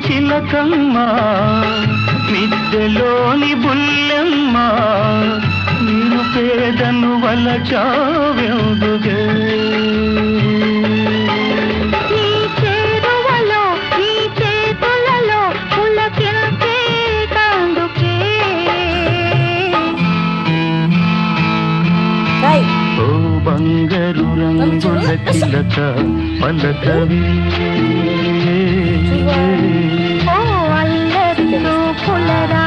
చిలకమ్మ మిద్దెలోని బుల్లెమ్మ నేను పేదను వలచావెందుగే బంగారు రంగుల చిలక పలకవి అల్లరిలో పులరా